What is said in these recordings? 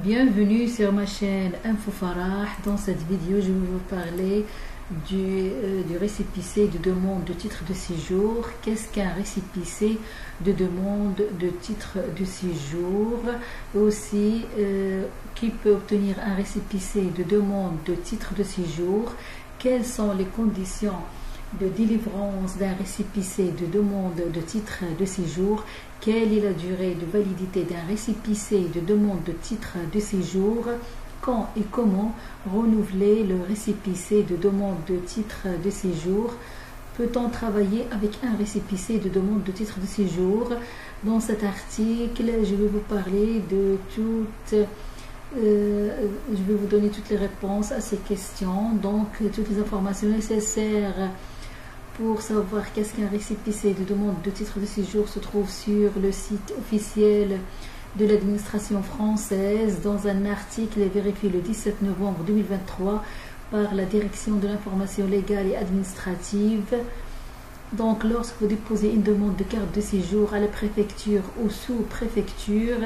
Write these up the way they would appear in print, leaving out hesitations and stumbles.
Bienvenue sur ma chaîne Info Farah. Dans cette vidéo, je vais vous parler du récépissé de demande de titre de séjour. Qu'est-ce qu'un récépissé de demande de titre de séjour? Aussi, qui peut obtenir un récépissé de demande de titre de séjour? Quelles sont les conditions de délivrance d'un récépissé de demande de titre de séjour? Quelle est la durée de validité d'un récépissé de demande de titre de séjour? Quand et comment renouveler le récépissé de demande de titre de séjour? Peut-on travailler avec un récépissé de demande de titre de séjour? Dans cet article, je vais vous parler de je vais vous donner toutes les réponses à ces questions, donc toutes les informations nécessaires pour savoir qu'est-ce qu'un récépissé de demande de titre de séjour se trouve sur le site officiel de l'administration française dans un article vérifié le 17 novembre 2023 par la Direction de l'information légale et administrative. Donc, lorsque vous déposez une demande de carte de séjour à la préfecture ou sous-préfecture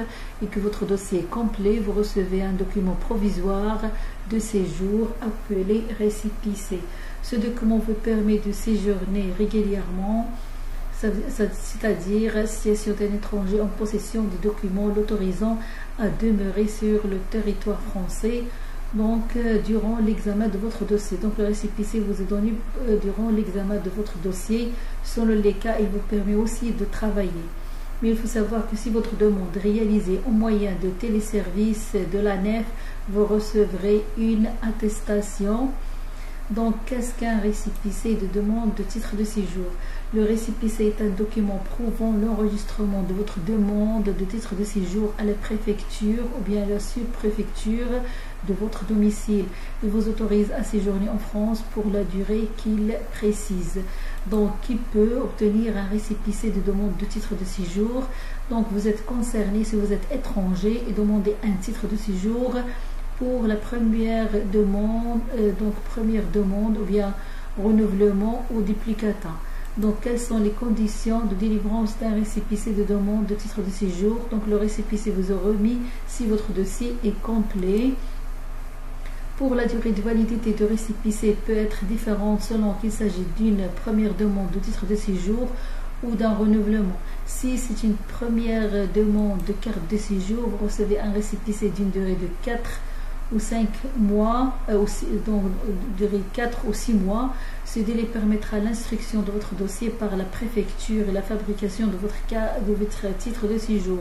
et que votre dossier est complet, vous recevez un document provisoire de séjour appelé récépissé. Ce document vous permet de séjourner régulièrement, c'est-à-dire situation d'un étranger en possession de documents l'autorisant à demeurer sur le territoire français. Donc, durant l'examen de votre dossier. Donc, le récépissé vous est donné durant l'examen de votre dossier. Selon les cas, il vous permet aussi de travailler. Mais il faut savoir que si votre demande est réalisée au moyen de téléservice de l'ANEF, vous recevrez une attestation. Donc, qu'est-ce qu'un récépissé de demande de titre de séjour? Le récépissé est un document prouvant l'enregistrement de votre demande de titre de séjour à la préfecture ou bien à la sous-préfecture de votre domicile. Il vous autorise à séjourner en France pour la durée qu'il précise. Donc, qui peut obtenir un récépissé de demande de titre de séjour? Donc, vous êtes concerné si vous êtes étranger et demandez un titre de séjour pour la première demande, ou bien renouvellement ou duplicata. Donc, quelles sont les conditions de délivrance d'un récépissé de demande de titre de séjour? Donc, le récépissé vous est remis si votre dossier est complet. Pour la durée de validité de récépissé peut être différente selon qu'il s'agit d'une première demande de titre de séjour ou d'un renouvellement. Si c'est une première demande de carte de séjour, vous recevez un récépissé d'une durée de 4 ou 5 mois, donc durée 4 ou 6 mois. Ce délai permettra l'instruction de votre dossier par la préfecture et la fabrication de votre titre de séjour.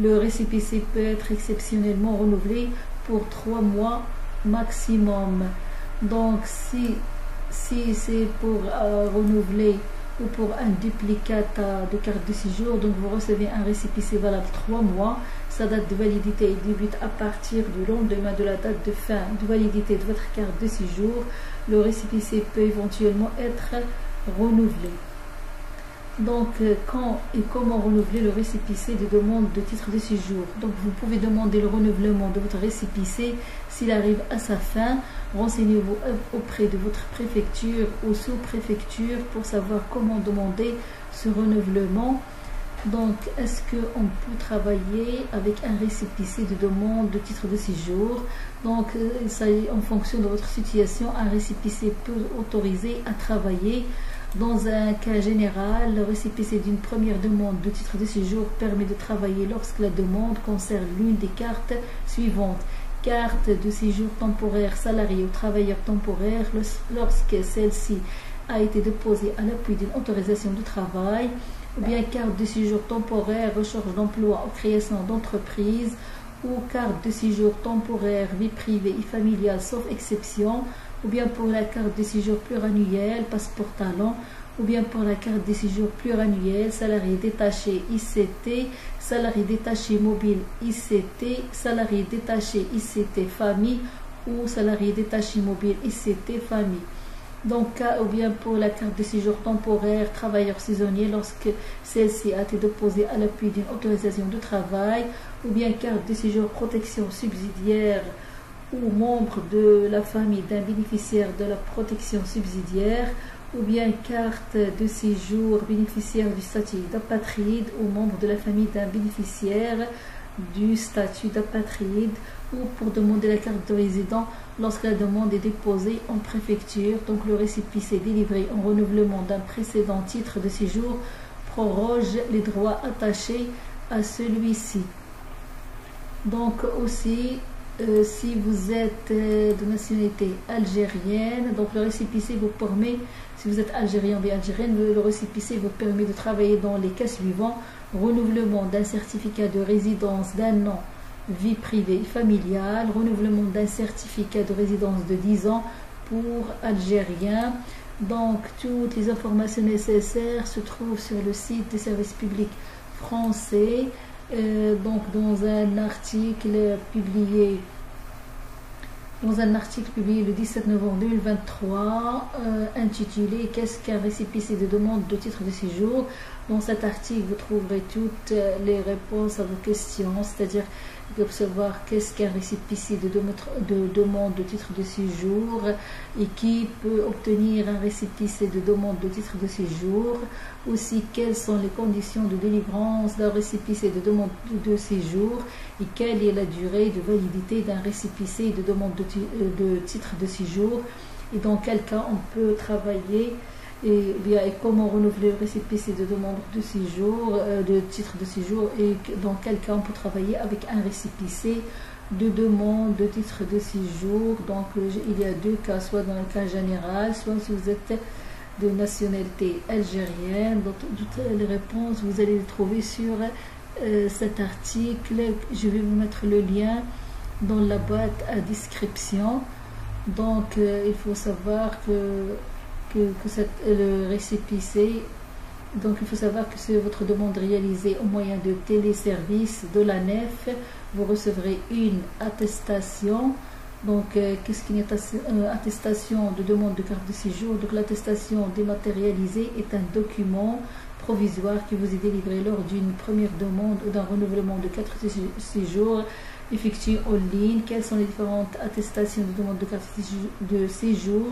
Le récépissé peut être exceptionnellement renouvelé pour 3 mois maximum. Donc, si c'est pour renouveler ou pour un duplicata de carte de séjour, donc vous recevez un récépissé valable 3 mois. Sa date de validité débute à partir du lendemain de la date de fin de validité de votre carte de séjour. Le récépissé peut éventuellement être renouvelé. Donc, quand et comment renouveler le récépissé de demande de titre de séjour? Donc, vous pouvez demander le renouvellement de votre récépissé s'il arrive à sa fin. Renseignez-vous auprès de votre préfecture ou sous-préfecture pour savoir comment demander ce renouvellement. Donc, est-ce qu'on peut travailler avec un récépissé de demande de titre de séjour? Donc, en fonction de votre situation, un récépissé peut autoriser à travailler. Dans un cas général, le récépissé d'une première demande de titre de séjour permet de travailler lorsque la demande concerne l'une des cartes suivantes. Carte de séjour temporaire salarié ou travailleur temporaire lorsque celle-ci a été déposée à l'appui d'une autorisation de travail, ou bien carte de séjour temporaire recherche d'emploi ou création d'entreprise, ou carte de séjour temporaire vie privée et familiale sauf exception, ou bien pour la carte de séjour pluriannuelle passeport talent, ou bien pour la carte de séjour pluriannuelle salarié détaché ICT, salarié détaché mobile ICT, salarié détaché ICT famille ou salarié détaché mobile ICT famille. Donc, ou bien pour la carte de séjour temporaire travailleur saisonnier lorsque celle-ci a été déposée à l'appui d'une autorisation de travail, ou bien carte de séjour protection subsidiaire ou membre de la famille d'un bénéficiaire de la protection subsidiaire, ou bien carte de séjour bénéficiaire du statut d'apatride ou membre de la famille d'un bénéficiaire du statut d'apatride ou pour demander la carte de résident lorsque la demande est déposée en préfecture. Donc le récépissé délivré en renouvellement d'un précédent titre de séjour proroge les droits attachés à celui-ci. Donc aussi, si vous êtes de nationalité algérienne, donc le récépissé vous permet, si vous êtes algérien ou bien algérienne, le récépissé vous permet de travailler dans les cas suivants: renouvellement d'un certificat de résidence d'un an, vie privée et familiale, renouvellement d'un certificat de résidence de 10 ans pour Algériens. Donc toutes les informations nécessaires se trouvent sur le site des services publics français, donc dans un article publié le 17 novembre 2023 intitulé Qu'est-ce qu'un récépissé de demande de titre de séjour. Dans cet article, vous trouverez toutes les réponses à vos questions, c'est-à-dire vous pouvez savoir qu'est-ce qu'un récépissé de demande de titre de séjour et qui peut obtenir un récépissé de demande de titre de séjour. Aussi, quelles sont les conditions de délivrance d'un récépissé de demande de séjour et quelle est la durée de validité d'un récépissé de demande de titre de séjour et dans quel cas on peut travailler et comment renouveler le récépissé de demande de séjour, de titre de séjour, et dans quel cas on peut travailler avec un récépissé de demande de titre de séjour. Donc il y a deux cas, soit dans le cas général, soit si vous êtes de nationalité algérienne. Donc toutes les réponses vous allez les trouver sur cet article. Je vais vous mettre le lien dans la boîte à description. Donc il faut savoir que le récépissé, donc il faut savoir que c'est votre demande réalisée au moyen de téléservice de l'ANEF. Vous recevrez une attestation. Donc qu'est-ce qu'une attestation de demande de carte de séjour? Donc l'attestation dématérialisée est un document provisoire qui vous est délivré lors d'une première demande ou d'un renouvellement de carte de séjour effectué en ligne. Quelles sont les différentes attestations de demande de carte de séjour?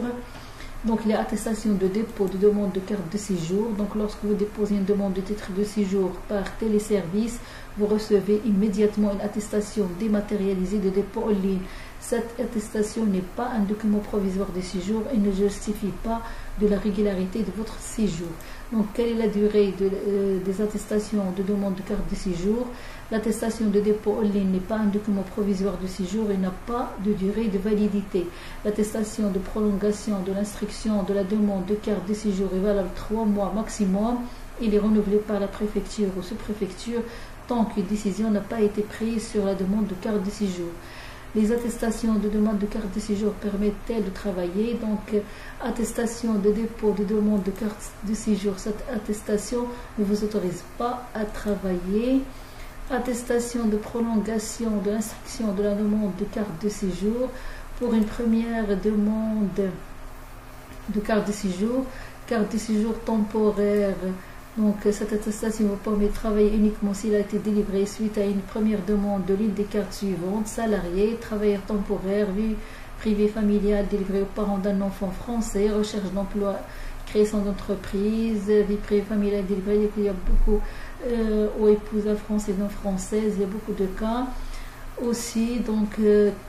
Donc les attestations de dépôt de demande de carte de séjour. Donc lorsque vous déposez une demande de titre de séjour par téléservice, vous recevez immédiatement une attestation dématérialisée de dépôt en ligne. Cette attestation n'est pas un document provisoire de séjour et ne justifie pas de la régularité de votre séjour. Donc quelle est la durée des attestations de demande de carte de séjour? L'attestation de dépôt en ligne n'est pas un document provisoire de séjour et n'a pas de durée de validité. L'attestation de prolongation de l'instruction de la demande de carte de séjour est valable 3 mois maximum. Il est renouvelé par la préfecture ou sous-préfecture tant qu'une décision n'a pas été prise sur la demande de carte de séjour. Les attestations de demande de carte de séjour permettent-elles de travailler? Donc, attestation de dépôt de demande de carte de séjour, cette attestation ne vous autorise pas à travailler. Attestation de prolongation de l'instruction de la demande de carte de séjour. Pour une première demande de carte de séjour temporaire. Donc cette attestation vous permet de travailler uniquement s'il a été délivré suite à une première demande de l'une des cartes suivantes: salarié, travailleur temporaire, vie privée familiale délivrée aux parents d'un enfant français, recherche d'emploi, création d'entreprise, vie privée familiale délivrée. Il y a beaucoup aux épouses françaises et non françaises, il y a beaucoup de cas. Aussi, donc,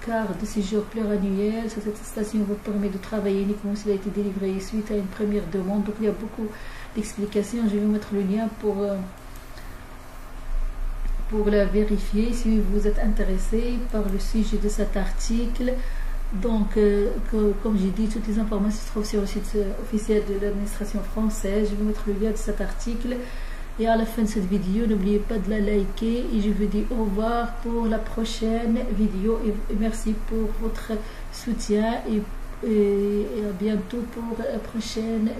carte de séjour pluriannuel, cette attestation vous permet de travailler uniquement s'il a été délivré suite à une première demande. Donc il y a beaucoup d'explications. Je vais vous mettre le lien pour la vérifier si vous êtes intéressé par le sujet de cet article. Donc, comme j'ai dit, toutes les informations se trouvent sur le site officiel de l'administration française. Je vais vous mettre le lien de cet article. Et à la fin de cette vidéo, n'oubliez pas de la liker. Et je vous dis au revoir pour la prochaine vidéo. Et merci pour votre soutien. Et à bientôt pour la prochaine